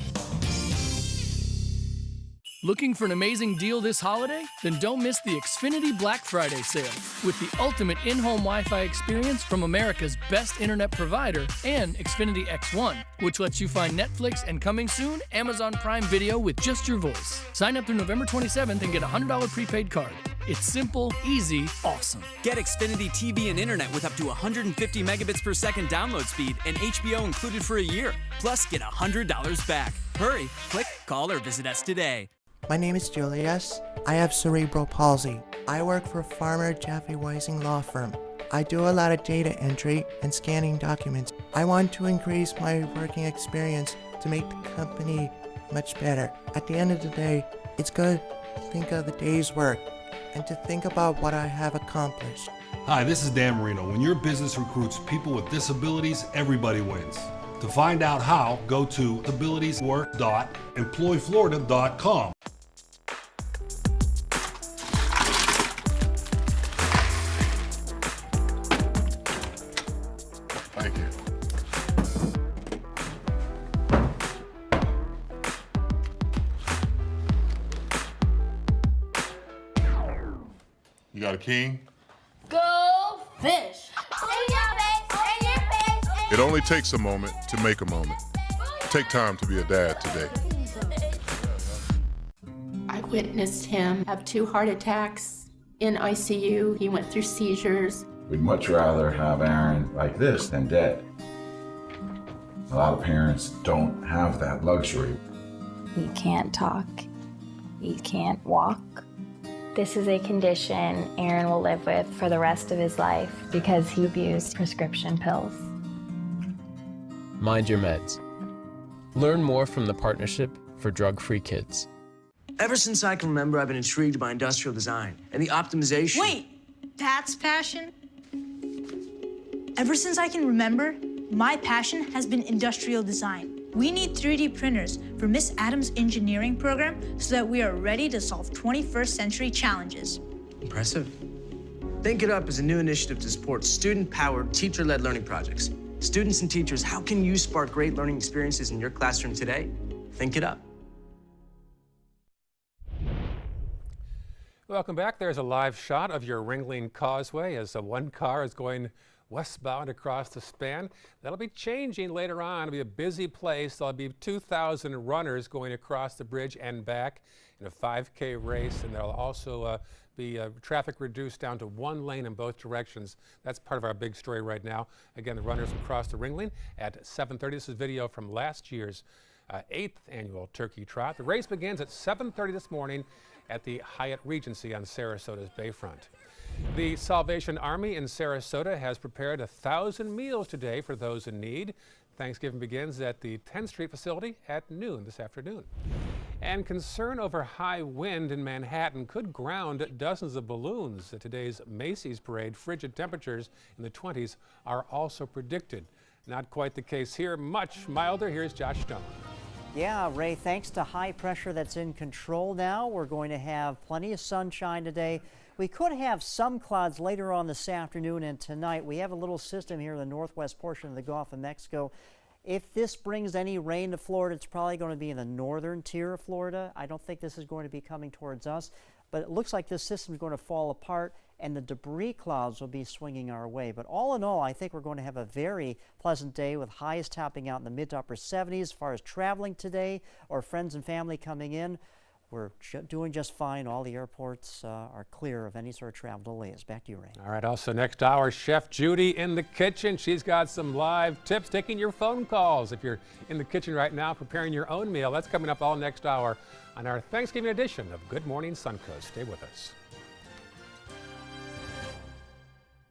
Looking for an amazing deal this holiday? Then don't miss the Xfinity Black Friday sale. With the ultimate in-home Wi-Fi experience from America's best internet provider and Xfinity X1, which lets you find Netflix and coming soon, Amazon Prime Video with just your voice. Sign up through November 27th and get a $100 prepaid card. It's simple, easy, awesome. Get Xfinity TV and internet with up to 150 megabits per second download speed and HBO included for a year. Plus, get $100 back. Hurry, click, call, or visit us today. My name is Julius. I have cerebral palsy. I work for Farmer Jeffy Weising Law Firm. I do a lot of data entry and scanning documents. I want to increase my working experience to make the company much better. At the end of the day, it's good to think of the day's work and to think about what I have accomplished. Hi, this is Dan Marino. When your business recruits people with disabilities, everybody wins. To find out how, go to abilitieswork.employflorida.com. Thank you. You got a king? Go fish! It only takes a moment to make a moment. Take time to be a dad today. I witnessed him have 2 heart attacks in ICU. He went through seizures. We'd much rather have Aaron like this than dead. A lot of parents don't have that luxury. He can't talk. He can't walk. This is a condition Aaron will live with for the rest of his life because he abused prescription pills. Mind your meds. Learn more from the Partnership for Drug-Free Kids. Ever since I can remember, I've been intrigued by industrial design and the optimization. Wait, that's passion? Ever since I can remember, my passion has been industrial design. We need 3D printers for Miss Adams' engineering program so that we are ready to solve 21st century challenges. Impressive. Think It Up is a new initiative to support student-powered, teacher-led learning projects. Students and teachers, how can you spark great learning experiences in your classroom today? Think It Up. Welcome back. There's a live shot of your Ringling Causeway as one car is going westbound across the span. That'll be changing later on. It'll be a busy place. There'll be 2,000 runners going across the bridge and back in a 5K race, and there'll also be traffic reduced down to one lane in both directions. That's part of our big story right now. Again, the runners will cross the Ringling at 7:30. This is video from last year's 8th annual Turkey Trot. The race begins at 7:30 this morning at the Hyatt Regency on Sarasota's Bayfront. The Salvation Army in Sarasota has prepared 1,000 meals today for those in need. Thanksgiving begins at the 10th Street facility at noon this afternoon. And concern over high wind in Manhattan could ground dozens of balloons. At today's Macy's parade, frigid temperatures in the 20s are also predicted. Not quite the case here, much milder. Here's Josh Stone. Yeah, Ray, thanks to high pressure that's in control now, we're going to have plenty of sunshine today. We could have some clouds later on this afternoon and tonight. We have a little system here in the northwest portion of the Gulf of Mexico. If this brings any rain to Florida, it's probably going to be in the northern tier of Florida. I don't think this is going to be coming towards us, but it looks like this system is going to fall apart and the debris clouds will be swinging our way. But all in all, I think we're going to have a very pleasant day with highs topping out in the mid to upper 70s. As far as traveling today or friends and family coming in, we're doing just fine. All the airports are clear of any sort of travel delays. Back to you, Ray. All right, also next hour, Chef Judy in the kitchen. She's got some live tips, taking your phone calls. If you're in the kitchen right now preparing your own meal, that's coming up all next hour on our Thanksgiving edition of Good Morning Suncoast. Stay with us.